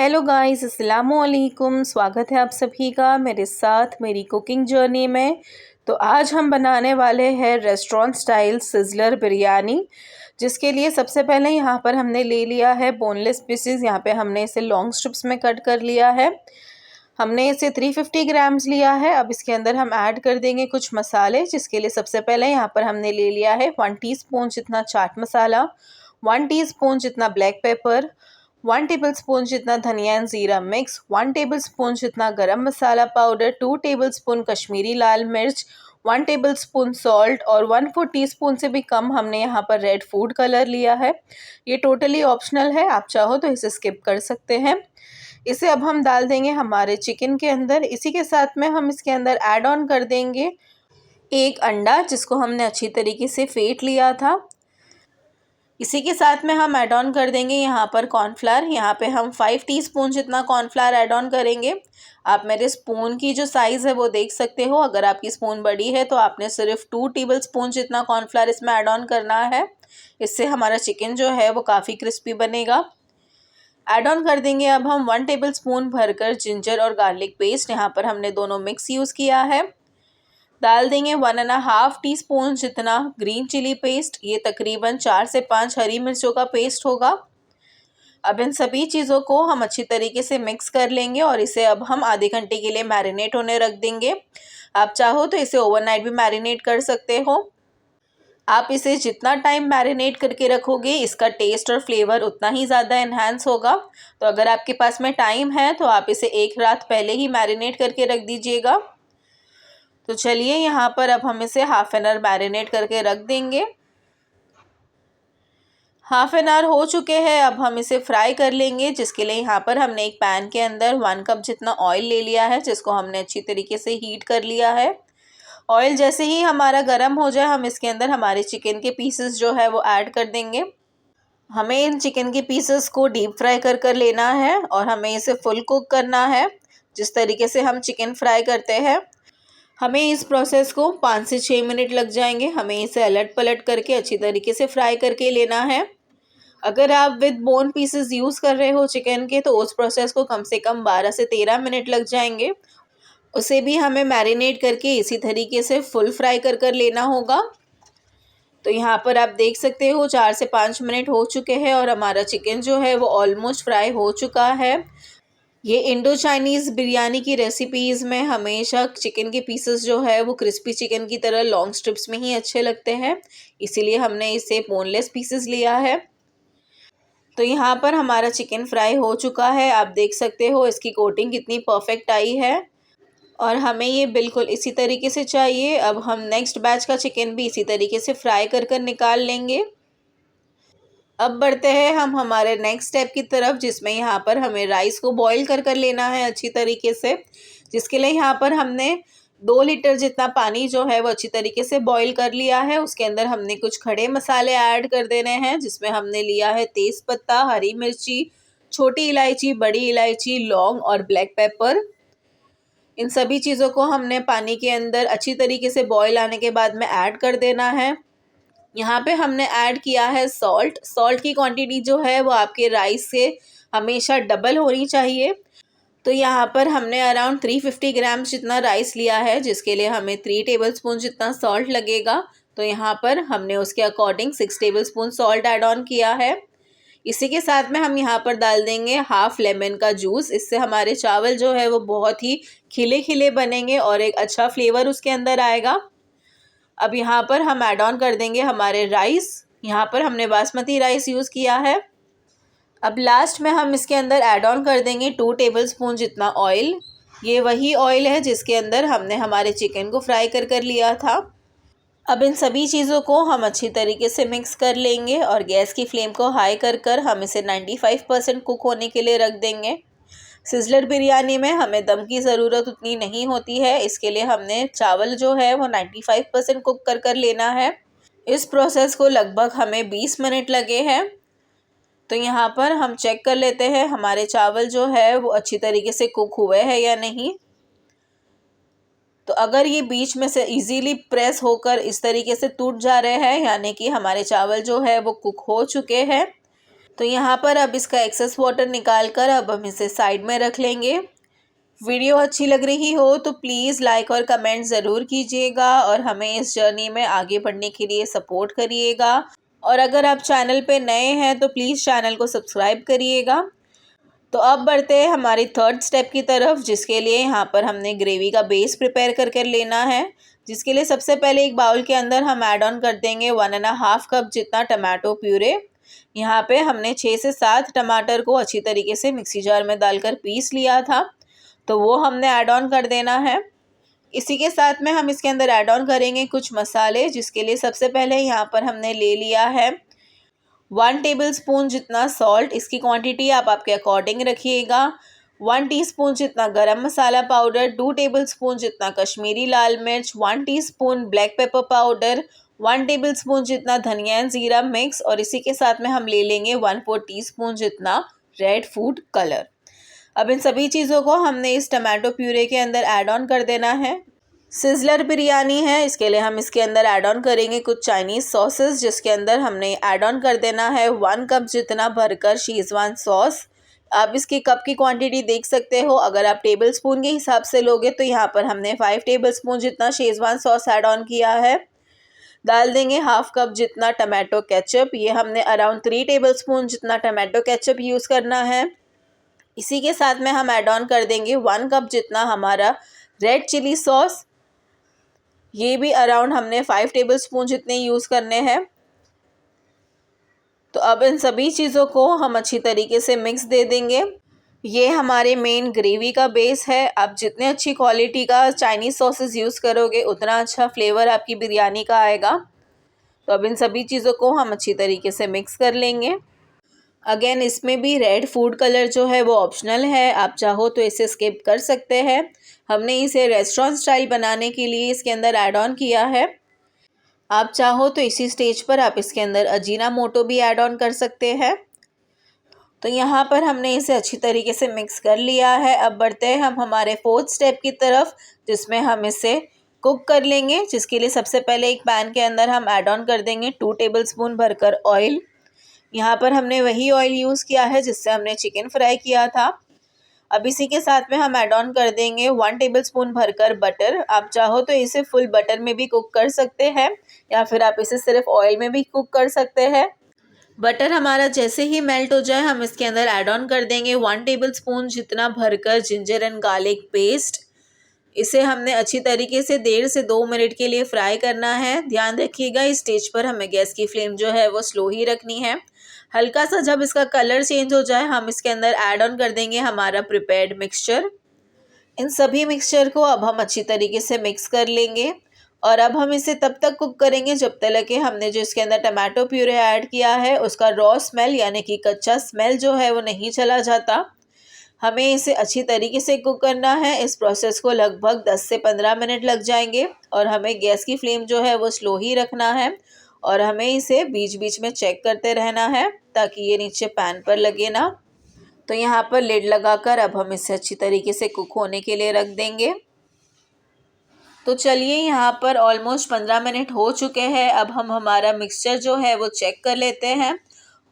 Hello guys, अस्सलाम वालेकुम। स्वागत है आप सभी का मेरे साथ मेरी कुकिंग जर्नी में। तो आज हम बनाने वाले हैं रेस्टोरेंट स्टाइल सिज़लर बिरयानी, जिसके लिए सबसे पहले यहाँ पर हमने ले लिया है बोनलेस पीसेस। यहाँ पे हमने इसे लॉन्ग स्ट्रिप्स में कट कर लिया है। हमने इसे 350 ग्राम्स लिया है। अब इसके अंदर हम ऐड कर देंगे कुछ मसाले, जिसके लिए सबसे पहले यहाँ पर हमने ले लिया है 1 टीस्पून जितना चाट मसाला, 1 टीस्पून जितना ब्लैक पेपर, 1 टेबलस्पून जितना धनिया एंड ज़ीरा मिक्स, 1 टेबलस्पून जितना गरम मसाला पाउडर, 2 टेबलस्पून कश्मीरी लाल मिर्च, 1 टेबलस्पून सॉल्ट और 1/4 टीस्पून से भी कम हमने यहाँ पर रेड फूड कलर लिया है। ये टोटली ऑप्शनल है, आप चाहो तो इसे स्किप कर सकते हैं। इसे अब हम डाल देंगे हमारे चिकन के अंदर। इसी के साथ में हम इसके अंदर ऐड ऑन कर देंगे एक अंडा, जिसको हमने अच्छी तरीके से फेंट लिया था। इसी के साथ में हम ऐड ऑन कर देंगे यहाँ पर कॉर्नफ्लावर। यहाँ पे हम 5 टीस्पून जितना कॉर्नफ्लावर ऐड ऑन करेंगे। आप मेरे स्पून की जो साइज़ है वो देख सकते हो। अगर आपकी स्पून बड़ी है तो आपने सिर्फ 2 टेबलस्पून जितना कॉर्नफ्लावर इसमें ऐड ऑन करना है। इससे हमारा चिकन जो है वो काफ़ी क्रिस्पी बनेगा। ऐड ऑन कर देंगे अब हम 1 टेबलस्पून भरकर जिंजर और गार्लिक पेस्ट। यहाँ पर हमने दोनों मिक्स यूज़ किया है। डाल देंगे 1.5 टीस्पून जितना ग्रीन चिली पेस्ट। ये तकरीबन 4 से 5 हरी मिर्चों का पेस्ट होगा। अब इन सभी चीज़ों को हम अच्छी तरीके से मिक्स कर लेंगे और इसे अब हम आधे घंटे के लिए मैरिनेट होने रख देंगे। आप चाहो तो इसे ओवरनाइट भी मैरिनेट कर सकते हो। आप इसे जितना टाइम मैरिनेट करके रखोगे, इसका टेस्ट और फ्लेवर उतना ही ज़्यादा इन्हांस होगा। तो अगर आपके पास में टाइम है तो आप इसे एक रात पहले ही मैरिनेट करके रख दीजिएगा। तो चलिए, यहाँ पर अब हम इसे हाफ़ एन आवर मैरिनेट करके रख देंगे। हाफ़ एन आवर हो चुके हैं। अब हम इसे फ्राई कर लेंगे, जिसके लिए यहाँ पर हमने एक पैन के अंदर 1 कप जितना ऑयल ले लिया है, जिसको हमने अच्छी तरीके से हीट कर लिया है। ऑयल जैसे ही हमारा गर्म हो जाए, हम इसके अंदर हमारे चिकन के पीसेस जो है वो ऐड कर देंगे। हमें इन चिकन के पीसेस को डीप फ्राई कर कर लेना है और हमें इसे फुल कुक करना है, जिस तरीके से हम चिकन फ्राई करते हैं। हमें इस प्रोसेस को 5 से 6 मिनट लग जाएंगे। हमें इसे अलट पलट करके अच्छी तरीके से फ्राई करके लेना है। अगर आप विद बोन पीसेस यूज़ कर रहे हो चिकन के, तो उस प्रोसेस को कम से कम 12 से 13 मिनट लग जाएंगे। उसे भी हमें मैरिनेट करके इसी तरीके से फुल फ्राई कर कर लेना होगा। तो यहाँ पर आप देख सकते हो 4 से 5 मिनट हो चुके हैं और हमारा चिकन जो है वो ऑलमोस्ट फ्राई हो चुका है। ये इंडो चाइनीज़ बिरयानी की रेसिपीज़ में हमेशा चिकन के पीसेस जो है वो क्रिस्पी चिकन की तरह लॉन्ग स्ट्रिप्स में ही अच्छे लगते हैं, इसीलिए हमने इसे बोनलेस पीसेस लिया है। तो यहाँ पर हमारा चिकन फ्राई हो चुका है। आप देख सकते हो इसकी कोटिंग कितनी परफेक्ट आई है और हमें ये बिल्कुल इसी तरीके से चाहिए। अब हम नेक्स्ट बैच का चिकन भी इसी तरीके से फ्राई कर कर निकाल लेंगे। अब बढ़ते हैं हम हमारे नेक्स्ट स्टेप की तरफ, जिसमें यहाँ पर हमें राइस को बॉईल कर कर लेना है अच्छी तरीके से। जिसके लिए यहाँ पर हमने 2 लीटर जितना पानी जो है वो अच्छी तरीके से बॉईल कर लिया है। उसके अंदर हमने कुछ खड़े मसाले ऐड कर देने हैं, जिसमें हमने लिया है तेज़पत्ता, हरी मिर्ची, छोटी इलायची, बड़ी इलायची, लौंग और ब्लैक पेपर। इन सभी चीज़ों को हमने पानी के अंदर अच्छी तरीके से बॉईल आने के बाद में ऐड कर देना है। यहाँ पे हमने ऐड किया है सॉल्ट। सॉल्ट की क्वांटिटी जो है वो आपके राइस से हमेशा डबल होनी चाहिए। तो यहाँ पर हमने अराउंड 350 ग्राम्स जितना राइस लिया है, जिसके लिए हमें 3 टेबलस्पून जितना सॉल्ट लगेगा। तो यहाँ पर हमने उसके according 6 tablespoon salt add on किया है। इसी के साथ में हम यहाँ पर डाल देंगे हाफ़ लेमन का जूस। इससे हमारे चावल जो है वो बहुत ही खिले खिले बनेंगे और एक अच्छा फ्लेवर उसके अंदर आएगा। अब यहाँ पर हम ऐड ऑन कर देंगे हमारे राइस। यहाँ पर हमने बासमती राइस यूज़ किया है। अब लास्ट में हम इसके अंदर ऐड ऑन कर देंगे 2 टेबलस्पून जितना ऑयल। ये वही ऑयल है जिसके अंदर हमने हमारे चिकन को फ्राई कर कर लिया था। अब इन सभी चीज़ों को हम अच्छी तरीके से मिक्स कर लेंगे और गैस की फ्लेम को हाई कर कर हम इसे 95% कुक होने के लिए रख देंगे। सिज़लर बिरयानी में हमें दम की ज़रूरत उतनी नहीं होती है, इसके लिए हमने चावल जो है वो 95% कुक कर कर लेना है। इस प्रोसेस को लगभग हमें 20 मिनट लगे हैं। तो यहाँ पर हम चेक कर लेते हैं हमारे चावल जो है वो अच्छी तरीके से कुक हुए हैं या नहीं। तो अगर ये बीच में से इजीली प्रेस होकर इस तरीके से टूट जा रहे हैं, यानी कि हमारे चावल जो है वो कुक हो चुके हैं। तो यहाँ पर अब इसका एक्सेस वाटर निकाल कर अब हम इसे साइड में रख लेंगे। वीडियो अच्छी लग रही हो तो प्लीज़ लाइक और कमेंट ज़रूर कीजिएगा और हमें इस जर्नी में आगे बढ़ने के लिए सपोर्ट करिएगा। और अगर आप चैनल पे नए हैं तो प्लीज़ चैनल को सब्सक्राइब करिएगा। तो अब बढ़ते हैं हमारी थर्ड स्टेप की तरफ, जिसके लिए यहाँ पर हमने ग्रेवी का बेस प्रिपेयर करके लेना है। जिसके लिए सबसे पहले एक बाउल के अंदर हम ऐड ऑन कर देंगे 1.5 कप जितना टमाटो प्यूरे। यहाँ पे हमने 6 से 7 टमाटर को अच्छी तरीके से मिक्सी जार में डालकर पीस लिया था, तो वो हमने ऐड ऑन कर देना है। इसी के साथ में हम इसके अंदर ऐड ऑन करेंगे कुछ मसाले, जिसके लिए सबसे पहले यहाँ पर हमने ले लिया है 1 टेबलस्पून जितना सॉल्ट। इसकी क्वांटिटी आप आपके अकॉर्डिंग रखिएगा। 1 टीस्पून जितना गरम मसाला पाउडर, 2 टेबलस्पून जितना कश्मीरी लाल मिर्च, 1 teaspoon black pepper powder, 1 tablespoon जितना धनिया एंड ज़ीरा मिक्स, और इसी के साथ में हम ले लेंगे 1/4 टीस्पून जितना रेड फूड कलर। अब इन सभी चीज़ों को हमने इस टमाटो प्यूरे के अंदर ऐड ऑन कर देना है। सिज़लर बिरयानी है, इसके लिए हम इसके अंदर ऐड ऑन करेंगे कुछ चाइनीज़ सॉसेस, जिसके अंदर हमने ऐड ऑन कर देना है 1 कप जितना भरकर शेज़वान सॉस। आप इसकी कप की क्वांटिटी देख सकते हो। अगर आप टेबल स्पून के हिसाब से लोगे तो यहाँ पर हमने 5 टेबल स्पून जितना शेज़वान सॉस ऐड ऑन किया है। डाल देंगे हाफ कप जितना टमाटो केचप। ये हमने अराउंड 3 टेबल स्पून जितना टमाटो केचप यूज़ करना है। इसी के साथ में हम ऐड ऑन कर देंगे 1 कप जितना हमारा रेड चिली सॉस। ये भी अराउंड हमने 5 टेबल स्पून जितने यूज़ करने हैं। तो अब इन सभी चीज़ों को हम अच्छी तरीके से मिक्स दे देंगे। ये हमारे मेन ग्रेवी का बेस है। आप जितने अच्छी क्वालिटी का चाइनीज़ सॉसेस यूज़ करोगे उतना अच्छा फ्लेवर आपकी बिरयानी का आएगा। तो अब इन सभी चीज़ों को हम अच्छी तरीके से मिक्स कर लेंगे। अगेन इसमें भी रेड फूड कलर जो है वो ऑप्शनल है, आप चाहो तो इसे स्किप कर सकते हैं। हमने इसे रेस्टोरेंट स्टाइल बनाने के लिए इसके अंदर ऐड ऑन किया है। आप चाहो तो इसी स्टेज पर आप इसके अंदर अजीनामोटो भी ऐड ऑन कर सकते हैं। तो यहाँ पर हमने इसे अच्छी तरीके से मिक्स कर लिया है। अब बढ़ते हैं हम हमारे फोर्थ स्टेप की तरफ, जिसमें हम इसे कुक कर लेंगे। जिसके लिए सबसे पहले एक पैन के अंदर हम ऐड ऑन कर देंगे 2 टेबल स्पून भरकर ऑयल। यहाँ पर हमने वही ऑयल यूज़ किया है जिससे हमने चिकन फ्राई किया था। अब इसी के साथ में हम ऐड ऑन कर देंगे 1 टेबलस्पून भरकर बटर। आप चाहो तो इसे फुल बटर में भी कुक कर सकते हैं या फिर आप इसे सिर्फ ऑयल में भी कुक कर सकते हैं। बटर हमारा जैसे ही मेल्ट हो जाए हम इसके अंदर ऐड ऑन कर देंगे 1 टेबलस्पून जितना भरकर जिंजर एंड गार्लिक पेस्ट। इसे हमने अच्छी तरीके से 1.5 से 2 मिनट के लिए फ्राई करना है। ध्यान रखिएगा इस स्टेज पर हमें गैस की फ्लेम जो है वो स्लो ही रखनी है। हल्का सा जब इसका कलर चेंज हो जाए हम इसके अंदर ऐड ऑन कर देंगे हमारा प्रिपेयर्ड मिक्सचर। इन सभी मिक्सचर को अब हम अच्छी तरीके से मिक्स कर लेंगे और अब हम इसे तब तक कुक करेंगे जब तक कि हमने जो इसके अंदर टमाटो प्यूरे ऐड किया है उसका रॉ स्मेल यानी कि कच्चा स्मेल जो है वो नहीं चला जाता। हमें इसे अच्छी तरीके से कुक करना है। इस प्रोसेस को लगभग 10 से 15 मिनट लग जाएंगे और हमें गैस की फ्लेम जो है वो स्लो ही रखना है और हमें इसे बीच बीच में चेक करते रहना है ताकि ये नीचे पैन पर लगे ना। तो यहाँ पर लिड लगाकर अब हम इसे अच्छी तरीके से कुक होने के लिए रख देंगे। तो चलिए यहाँ पर ऑलमोस्ट 15 मिनट हो चुके हैं। अब हम हमारा मिक्सचर जो है वो चेक कर लेते हैं।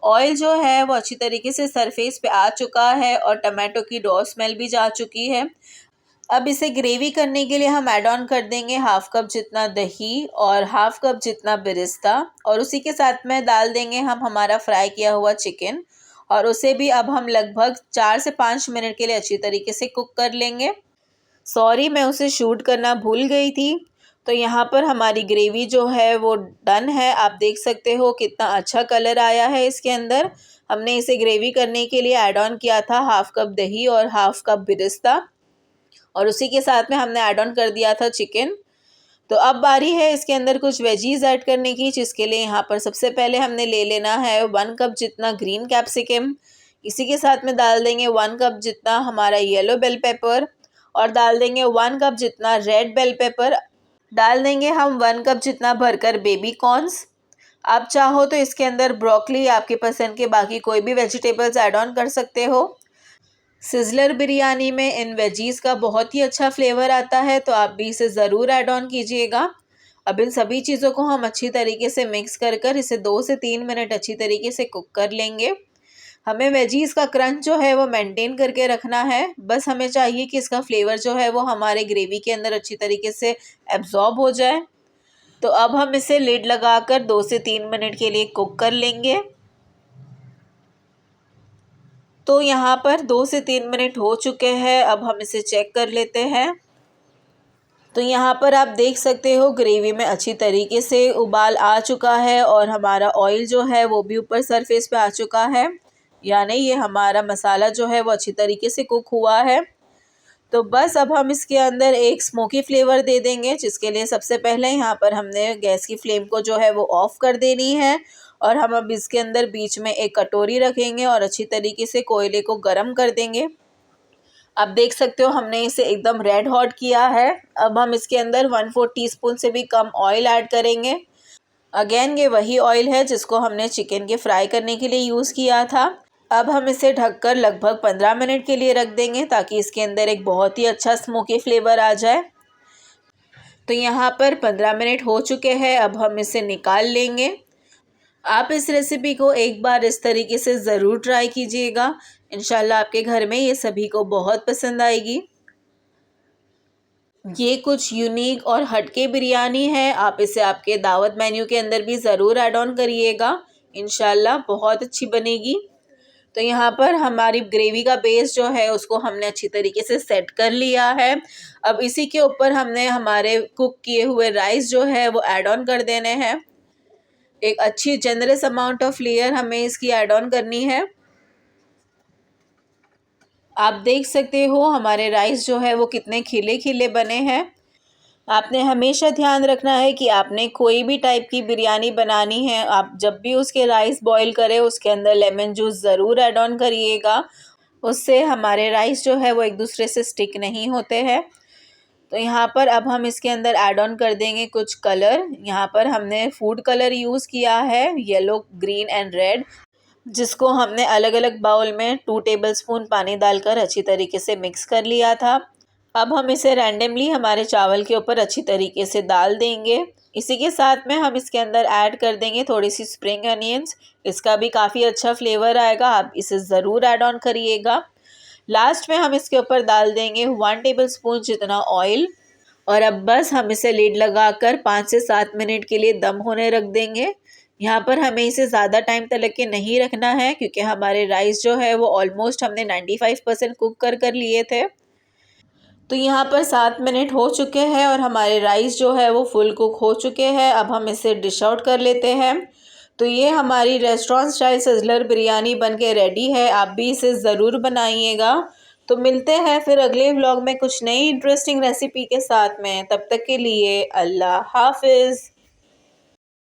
ऑयल जो है वो अच्छी तरीके से सरफेस पे आ चुका है और टमाटो की रॉ स्मेल भी जा चुकी है। अब इसे ग्रेवी करने के लिए हम ऐड ऑन कर देंगे हाफ कप जितना दही और हाफ कप जितना बिरिस्ता और उसी के साथ में डाल देंगे हम हमारा फ्राई किया हुआ चिकन और उसे भी अब हम लगभग 4 से 5 मिनट के लिए अच्छी तरीके से कुक कर लेंगे। सॉरी मैं उसे शूट करना भूल गई थी। तो यहाँ पर हमारी ग्रेवी जो है वो डन है। आप देख सकते हो कितना अच्छा कलर आया है इसके अंदर। हमने इसे ग्रेवी करने के लिए ऐड ऑन किया था हाफ कप दही और हाफ कप बिरिस्ता और उसी के साथ में हमने ऐड ऑन कर दिया था चिकन। तो अब बारी है इसके अंदर कुछ वेजीज ऐड करने की, जिसके लिए यहाँ पर सबसे पहले हमने ले लेना है 1 कप जितना ग्रीन कैप्सिकम। इसी के साथ में डाल देंगे 1 कप जितना हमारा येलो बेल पेपर और डाल देंगे 1 कप जितना रेड बेल पेपर। डाल देंगे हम 1 कप जितना भरकर बेबी कॉर्न्स। आप चाहो तो इसके अंदर ब्रोकली आपके पसंद के बाकी कोई भी वेजिटेबल्स ऐड ऑन कर सकते हो। सिज़लर बिरयानी में इन वेजीज़ का बहुत ही अच्छा फ्लेवर आता है तो आप भी इसे ज़रूर ऐड ऑन कीजिएगा। अब इन सभी चीज़ों को हम अच्छी तरीके से मिक्स कर इसे 2 से 3 मिनट अच्छी तरीके से कुक कर लेंगे। हमें वेजीज़ का क्रंच जो है वो मेंटेन करके रखना है। बस हमें चाहिए कि इसका फ्लेवर जो है वो हमारे ग्रेवी के अंदर अच्छी तरीके से एब्जॉर्ब हो जाए। तो अब हम इसे लिड लगाकर 2 से 3 मिनट के लिए कुक कर लेंगे। तो यहाँ पर 2 से 3 मिनट हो चुके हैं। अब हम इसे चेक कर लेते हैं। तो यहाँ पर आप देख सकते हो ग्रेवी में अच्छी तरीके से उबाल आ चुका है और हमारा ऑयल जो है वो भी ऊपर सरफेस पे आ चुका है, यानी ये हमारा मसाला जो है वो अच्छी तरीके से कुक हुआ है। तो बस अब हम इसके अंदर एक स्मोकी फ्लेवर दे देंगे, जिसके लिए सबसे पहले यहाँ पर हमने गैस की फ्लेम को जो है वो ऑफ़ कर देनी है और हम अब इसके अंदर बीच में एक कटोरी रखेंगे और अच्छी तरीके से कोयले को गर्म कर देंगे। आप देख सकते हो हमने इसे एकदम रेड हॉट किया है। अब हम इसके अंदर 1/4 टीस्पून से भी कम ऑयल ऐड करेंगे। अगेन ये वही ऑयल है जिसको हमने चिकन के फ्राई करने के लिए यूज़ किया था। अब हम इसे ढककर लगभग 15 मिनट के लिए रख देंगे ताकि इसके अंदर एक बहुत ही अच्छा स्मोकी फ्लेवर आ जाए। तो यहाँ पर 15 मिनट हो चुके हैं। अब हम इसे निकाल लेंगे। आप इस रेसिपी को एक बार इस तरीके से ज़रूर ट्राई कीजिएगा। इंशाल्लाह आपके घर में ये सभी को बहुत पसंद आएगी। ये कुछ यूनिक और हटके बिरयानी है। आप इसे आपके दावत मेन्यू के अंदर भी ज़रूर ऐड ऑन करिएगा। इंशाल्लाह बहुत अच्छी बनेगी। तो यहाँ पर हमारी ग्रेवी का बेस जो है उसको हमने अच्छी तरीके से सेट कर लिया है। अब इसी के ऊपर हमने हमारे कुक किए हुए राइस जो है वो ऐड ऑन कर देने हैं। एक अच्छी जनरस अमाउंट ऑफ लेयर हमें इसकी ऐड ऑन करनी है। आप देख सकते हो हमारे राइस जो है वो कितने खिले खिले बने हैं। आपने हमेशा ध्यान रखना है कि आपने कोई भी टाइप की बिरयानी बनानी है, आप जब भी उसके राइस बॉईल करें उसके अंदर लेमन जूस ज़रूर ऐड ऑन करिएगा। उससे हमारे राइस जो है वो एक दूसरे से स्टिक नहीं होते हैं। तो यहाँ पर अब हम इसके अंदर ऐड ऑन कर देंगे कुछ कलर। यहाँ पर हमने फूड कलर यूज़ किया है, येलो, ग्रीन एंड रेड, जिसको हमने अलग अलग बाउल में 2 टेबलस्पून पानी डालकर अच्छी तरीके से मिक्स कर लिया था। अब हम इसे रैंडमली हमारे चावल के ऊपर अच्छी तरीके से डाल देंगे। इसी के साथ में हम इसके अंदर ऐड कर देंगे थोड़ी सी स्प्रिंग अनियंस। इसका भी काफ़ी अच्छा फ्लेवर आएगा, आप इसे ज़रूर ऐड ऑन करिएगा। लास्ट में हम इसके ऊपर डाल देंगे 1 टेबलस्पून जितना ऑयल और अब बस हम इसे लिड लगाकर 5 से 7 मिनट के लिए दम होने रख देंगे। यहाँ पर हमें इसे ज़्यादा टाइम तक के नहीं रखना है क्योंकि हमारे राइस जो है वो ऑलमोस्ट हमने 95% कुक कर लिए थे। तो यहाँ पर 7 मिनट हो चुके हैं और हमारे राइस जो है वो फुल कुक हो चुके हैं। अब हम इसे डिश आउट कर लेते हैं। तो ये हमारी रेस्टोरेंट स्टाइल सिज़लर बिरयानी बनके रेडी है। आप भी इसे ज़रूर बनाइएगा। तो मिलते हैं फिर अगले व्लॉग में कुछ नई इंटरेस्टिंग रेसिपी के साथ में। तब तक के लिए अल्लाह हाफिज़।